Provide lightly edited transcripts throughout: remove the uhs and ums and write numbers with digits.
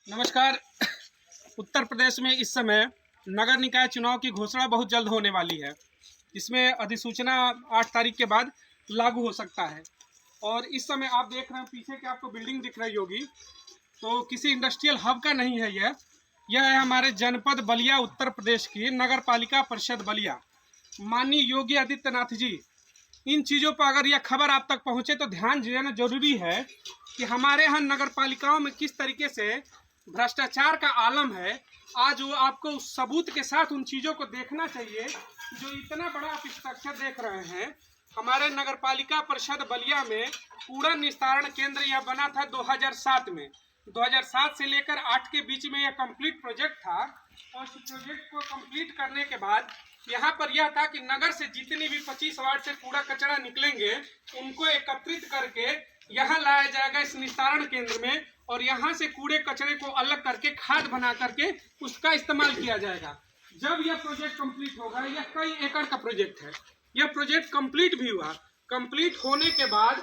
नमस्कार। उत्तर प्रदेश में इस समय नगर निकाय चुनाव की घोषणा बहुत जल्द होने वाली है। इसमें अधिसूचना 8 तारीख के बाद लागू हो सकता है। और इस समय आप देख रहे हैं पीछे की आपको बिल्डिंग दिख रही होगी, तो किसी इंडस्ट्रियल हब का नहीं है। यह है हमारे जनपद बलिया उत्तर प्रदेश की नगर पालिका परिषद बलिया। माननीय योगी आदित्यनाथ जी, इन चीज़ों पर अगर यह खबर आप तक पहुँचे तो ध्यान देना जरूरी है कि हमारे यहाँ नगर पालिकाओं में किस तरीके से भ्रष्टाचार का आलम है। आज वो आपको उस सबूत के साथ उन चीज़ों को देखना चाहिए जो इतना बड़ा आप स्ट्रक्चर देख रहे हैं। हमारे नगर पालिका परिषद बलिया में कूड़ा निस्तारण केंद्र यह बना था 2007 में। 2007 से लेकर 8 के बीच में यह कंप्लीट प्रोजेक्ट था। और इस प्रोजेक्ट को कंप्लीट करने के बाद यहाँ पर यह था कि नगर से जितनी भी 25 वार्ड से कूड़ा कचरा निकलेंगे उनको एकत्रित करके यहाँ लाया जाएगा इस निस्तारण केंद्र में, और यहाँ से कूड़े कचरे को अलग करके खाद बना करके उसका इस्तेमाल किया जाएगा। जब यह प्रोजेक्ट कंप्लीट होगा, यह कई एकड़ का प्रोजेक्ट है, यह प्रोजेक्ट कंप्लीट भी हुआ। कंप्लीट होने के बाद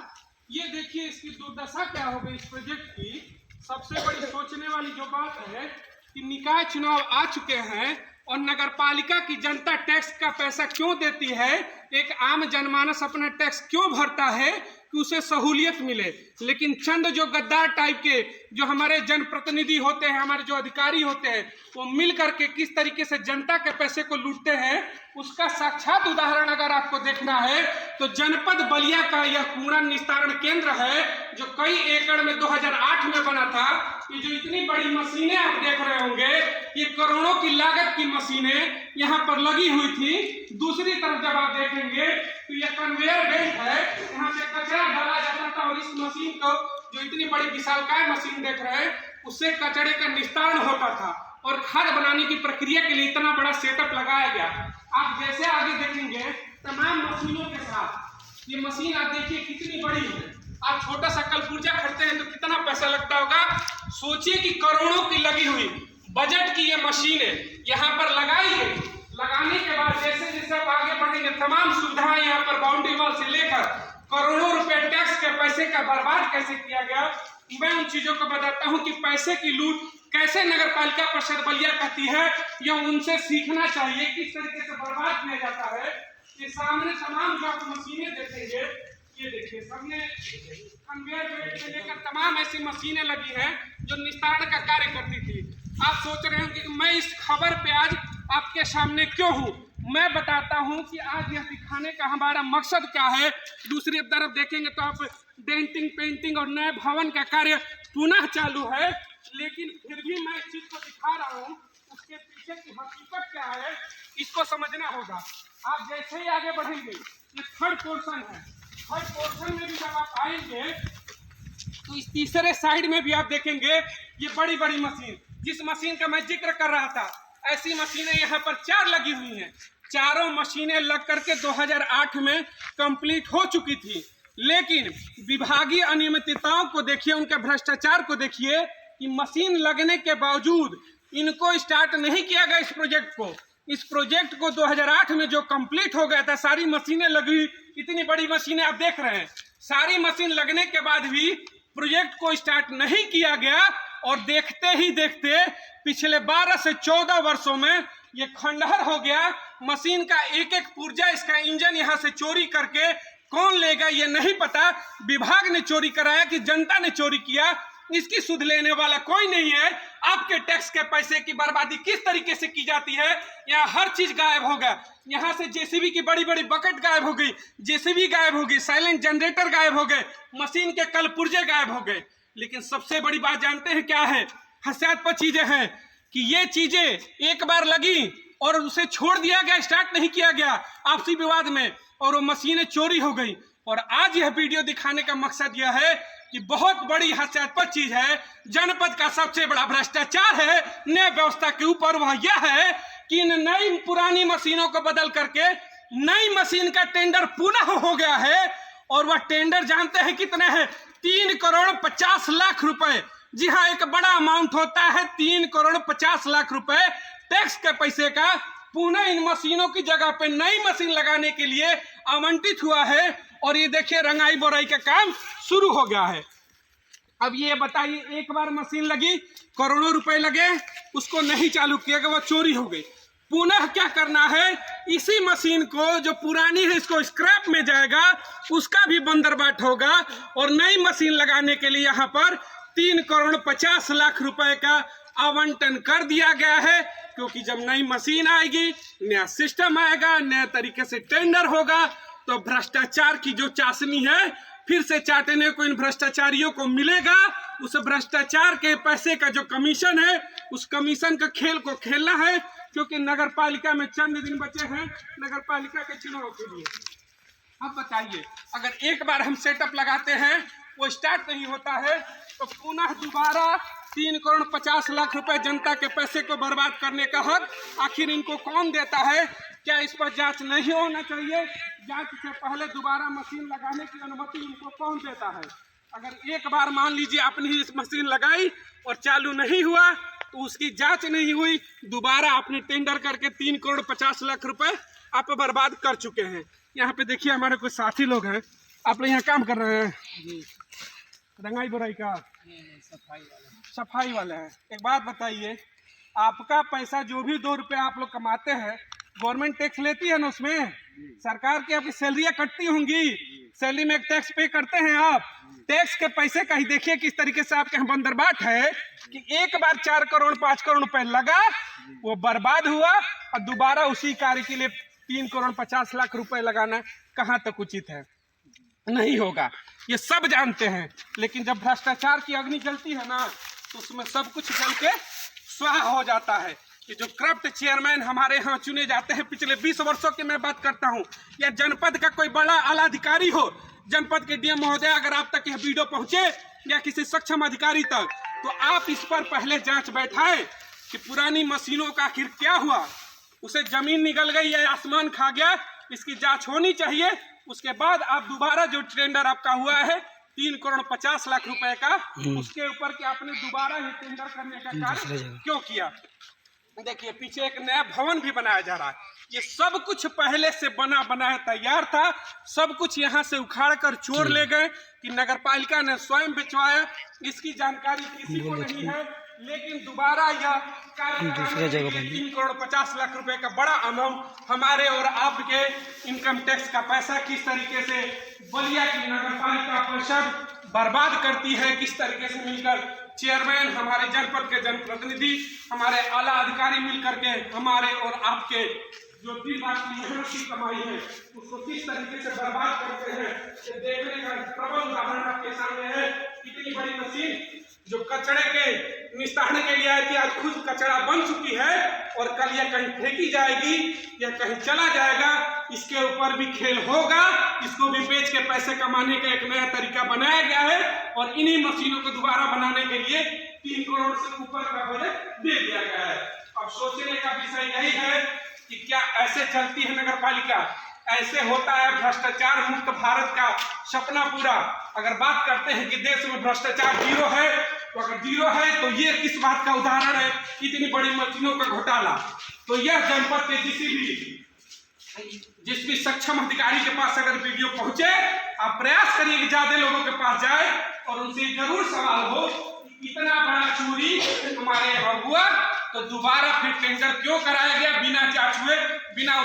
ये देखिए इसकी दुर्दशा क्या हो गई इस प्रोजेक्ट की। सबसे बड़ी सोचने वाली जो बात है कि निकाय चुनाव आ चुके हैं और नगर पालिका की जनता टैक्स का पैसा क्यों देती है, एक आम जनमानस अपना टैक्स क्यों भरता है कि उसे सहूलियत मिले। लेकिन चंद जो गद्दार टाइप के जो हमारे जनप्रतिनिधि होते हैं, हमारे जो अधिकारी होते हैं, वो मिल करके किस तरीके से जनता के पैसे को लूटते हैं, उसका साक्षात उदाहरण अगर आपको देखना है तो जनपद बलिया का यह कूड़ा निस्तारण केंद्र है जो कई एकड़ में 2008 में बना था। ये जो इतनी बड़ी मशीनें आप देख रहे होंगे, ये करोड़ों की लागत की मशीनें यहाँ पर लगी हुई थी। दूसरी तरफ जब आप देखेंगे तो यह कन्वेयर बेल्ट है, यहाँ से कचरा डाला जाता था और इस मशीन को जो इतनी बड़ी विशालकाय मशीन देख रहे हैं उससे कचरे का निस्तारण होता था और खाद बनाने की प्रक्रिया के लिए इतना बड़ा सेटअप लगाया गया। आप जैसे आगे देखेंगे तमाम मशीनों के साथ ये मशीन आप देखिए कितनी बड़ी है। आप छोटा सा कलपुर्जा खरीदते हैं तो कितना पैसा लगता होगा, सोचिए कि करोड़ों की लगी हुई बजट की ये मशीनें यहाँ पर लगाई गई। लगाने के बाद जैसे जैसे आप आगे बढ़ेंगे तमाम सुविधाएं यहाँ पर बाउंड्री वॉल से लेकर करोड़ों रुपए टैक्स के पैसे का बर्बाद कैसे किया गया, मैं उन चीजों को बताता हूँ कि पैसे की लूट कैसे नगर पालिका परिषद बलिया करती है। यह उनसे सीखना चाहिए किस तरीके से बर्बाद किया जाता है। ये सामने तमाम जो आप मशीनें देखेंगे, ये देखिए सामने कन्वेयर बेल्ट से लेकर तमाम ऐसी मशीनें लगी हैं जो निस्तारण का कार्य करती थी। आप सोच रहे हैं कि मैं इस खबर पे आज आपके सामने क्यों हूँ, मैं बताता हूँ कि आज यह दिखाने का हमारा मकसद क्या है। दूसरी तरफ देखेंगे तो आप डेंटिंग पेंटिंग और नए भवन का कार्य पुनः चालू है, लेकिन फिर भी मैं इस चीज को दिखा रहा हूँ। उसके पीछे की हकीकत क्या है इसको समझना होगा। आप जैसे ही आगे बढ़ेंगे, ये थर्ड पोर्शन है, थर्ड पोर्शन में भी जब आप आएंगे तो इस तीसरे साइड में भी आप देखेंगे ये बड़ी बड़ी मशीन, जिस मशीन का मैं जिक्र कर रहा था, ऐसी मशीनें यहाँ पर 4 लगी हुई हैं। चारों मशीनें लग करके 2008 में कंप्लीट हो चुकी थी। लेकिन विभागीय अनियमितताओं को देखिए, उनके भ्रष्टाचार को देखिए कि मशीन लगने के बावजूद इनको स्टार्ट नहीं किया गया इस प्रोजेक्ट को। इस प्रोजेक्ट को 2008 में जो कंप्लीट हो गया था, सारी मशीनें लगी, इतनी बड़ी मशीनें आप देख रहे हैं, सारी मशीन लगने के बाद भी प्रोजेक्ट को स्टार्ट नहीं किया गया। और देखते ही देखते पिछले 12 से 14 वर्षों में ये खंडहर हो गया। मशीन का एक एक पुर्जा, इसका इंजन यहाँ से चोरी करके कौन लेगा ये नहीं पता। विभाग ने चोरी कराया कि जनता ने चोरी किया, इसकी सुध लेने वाला कोई नहीं है। आपके टैक्स के पैसे की बर्बादी किस तरीके से की जाती है, यहाँ हर चीज गायब हो गया। यहाँ से जेसीबी की बड़ी बड़ी बकेट गायब हो गई, जेसीबी गायब हो गई, साइलेंट जनरेटर गायब हो गए, मशीन के कलपुर्जे गायब हो गए। लेकिन सबसे बड़ी बात जानते हैं क्या है, हास्यास्पद चीजें हैं कि ये चीजें एक बार लगी और उसे छोड़ दिया गया, स्टार्ट नहीं किया गया आपसी विवाद में, और वो मशीनें चोरी हो गई। और आज यह वीडियो दिखाने का मकसद यह है कि बहुत बड़ी हास्यास्पद चीज है, जनपद का सबसे बड़ा भ्रष्टाचार है नई व्यवस्था के ऊपर। वह यह है कि इन नई पुरानी मशीनों को बदल करके नई मशीन का टेंडर पुनः हो गया है। और वह टेंडर जानते हैं कितने हैं, 3,50,00,000 रुपए। जी हाँ, एक बड़ा अमाउंट होता है 3,50,00,000 रुपए टैक्स के पैसे का पुनः इन मशीनों की जगह पे नई मशीन लगाने के लिए आवंटित हुआ है। और ये देखिए रंगाई बोराई का काम शुरू हो गया है। अब ये बताइए, एक बार मशीन लगी, करोड़ों रुपए लगे, उसको नहीं चालू किया गया, वो चोरी हो गई। पुनः क्या करना है, इसी मशीन को जो पुरानी है इसको स्क्रैप में जाएगा, उसका भी बंदरबाट होगा और नई मशीन लगाने के लिए यहाँ पर 3,50,00,000 रुपए का आवंटन कर दिया गया है। क्योंकि जब नई मशीन आएगी, नया सिस्टम आएगा, नया तरीके से टेंडर होगा, तो भ्रष्टाचार की जो चाशनी है फिर से चाटने को इन भ्रष्टाचारियों को मिलेगा। उस भ्रष्टाचार के पैसे का जो कमीशन है, उस कमीशन का खेल को खेलना है। क्योंकि नगर पालिका में चंद दिन बचे हैं नगर पालिका के चुनाव के लिए। अब बताइए, अगर एक बार हम सेटअप लगाते हैं, वो स्टार्ट नहीं होता है, तो पुनः दोबारा 3,50,00,000 रुपए जनता के पैसे को बर्बाद करने का हक आखिर इनको कौन देता है? क्या इस पर जांच नहीं होना चाहिए? जांच से पहले दोबारा मशीन लगाने की अनुमति इनको कौन देता है? अगर एक बार मान लीजिए आपने इस मशीन लगाई और चालू नहीं हुआ, तो उसकी जांच नहीं हुई, दोबारा आपने टेंडर करके 3,50,00,000 रुपए आप बर्बाद कर चुके हैं। यहाँ पे देखिए, हमारे कुछ साथी लोग हैं, आप लोग यहाँ काम कर रहे हैं जी, रंगाई बुराई का सफाई वाला है। एक बात बताइए, आपका पैसा जो भी 2 रुपये आप लोग कमाते हैं, गवर्नमेंट टैक्स लेती है ना, उसमें सरकार की आपकी सैलरियाँ कटती होंगी, सैलरी में एक टैक्स पे करते हैं आप। टैक्स के पैसे का ही देखिए किस तरीके से आपके यहाँ बंदरबाट है कि एक बार 4 करोड़ 5 करोड़ रुपए लगा, वो बर्बाद हुआ, और दोबारा उसी कार्य के लिए 3,50,00,000 रुपए लगाना कहाँ तक उचित है? नहीं होगा, ये सब जानते हैं। लेकिन जब भ्रष्टाचार की अग्नि जलती है ना, तो उसमें सब कुछ जल के स्वाहा हो जाता है। कि जो करप्ट चेयरमैन हमारे यहाँ चुने जाते हैं, पिछले 20 वर्षों की मैं बात करता हूँ, या जनपद का कोई बड़ा आला अधिकारी हो, जनपद के डीएम महोदय, अगर आप तक यह वीडियो पहुंचे या किसी सक्षम अधिकारी तक, तो आप इस पर पहले जांच बैठाएं कि पुरानी मशीनों का आखिर क्या हुआ, उसे जमीन निगल गई या आसमान खा गया, इसकी जांच होनी चाहिए। उसके बाद आप दोबारा जो टेंडर आपका हुआ है 3,50,00,000 रुपए का, उसके ऊपर कि आपने दोबारा ही टेंडर करने का कार्य क्यों किया? देखिए, पीछे एक नया भवन भी बनाया जा रहा है। ये सब कुछ पहले से बना बनाया तैयार था, सब कुछ यहाँ से उखाड़ कर चोर ले गए कि नगर पालिका ने स्वयं बिचवाया, इसकी जानकारी किसी को नहीं है। लेकिन दोबारा यह 3,50,00,000 रुपए का बड़ा अमाउंट हमारे और आपके इनकम टैक्स का पैसा किस तरीके से बलिया की नगर पालिका परिषद बर्बाद करती है, किस तरीके से मिलकर चेयरमैन, हमारे जनपद के जनप्रतिनिधि, हमारे आला अधिकारी मिलकर के हमारे और आपके जो 3 लाख की मेहनत की कमाई है उसको किस तरीके से बर्बाद करते हैं, ये देखने का प्रबल उदाहरण आपके सामने है। इतनी बड़ी मशीन जो कचरे के निस्तारने के लिए आई थी, आज खुद कचरा बन चुकी है और कल यह कहीं फेंकी जाएगी या कहीं चला जाएगा, इसके ऊपर भी खेल होगा। इसको भी बेच के पैसे कमाने का एक नया तरीका बनाया गया है और इन्हीं मशीनों को दोबारा बनाने के लिए 3 करोड़ से ऊपर का बजट दे दिया गया है। अब सोचने का विषय यही है कि क्या ऐसे चलती है नगर पालिका? ऐसे होता है भ्रष्टाचार मुक्त भारत का सपना पूरा? अगर बात करते हैं कि देश में भ्रष्टाचार 0 है, तो अगर 0 है तो ये किस बात का उदाहरण है? इतनी बड़ी मशीनों का घोटाला। तो यह जनपद के जिस भी सक्षम अधिकारी के पास अगर वीडियो पहुंचे, आप प्रयास करिए कि ज्यादा लोगों के पास जाए और उनसे जरूर सवाल हो, इतना बड़ा चोरी हमारे यहाँ हुआ तो दोबारा फिर टेंडर क्यों कराया गया बिना जांच हुए, बिना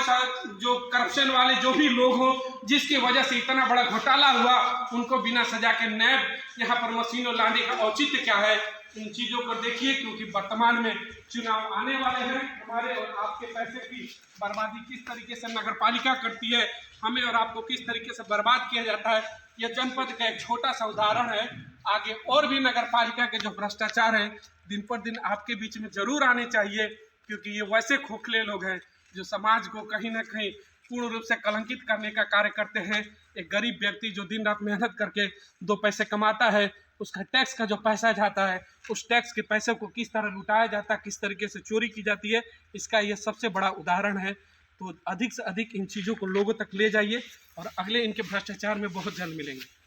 जो करप्शन वाले जो भी लोग हो जिसकी वजह से इतना बड़ा घोटाला हुआ, उनको बिना सजा के नैब यहाँ पर मशीनों लाने का औचित्य क्या है? इन चीज़ों को देखिए, क्योंकि वर्तमान में चुनाव आने वाले हैं। हमारे और आपके पैसे की बर्बादी किस तरीके से नगर पालिका करती है, हमें और आपको किस तरीके से बर्बाद किया जाता है, यह जनपद का एक छोटा सा उदाहरण है। आगे और भी नगर पालिका के जो भ्रष्टाचार है दिन पर दिन आपके बीच में जरूर आने चाहिए, क्योंकि ये वैसे खोखले लोग हैं जो समाज को कहीं ना कहीं पूर्ण रूप से कलंकित करने का कार्य करते हैं। एक गरीब व्यक्ति जो दिन रात मेहनत करके 2 पैसे कमाता है, उसका टैक्स का जो पैसा जाता है, उस टैक्स के पैसे को किस तरह लुटाया जाता है, किस तरीके से चोरी की जाती है, इसका ये सबसे बड़ा उदाहरण है। तो अधिक से अधिक इन चीज़ों को लोगों तक ले जाइए और अगले इनके भ्रष्टाचार में बहुत जल्द मिलेंगे।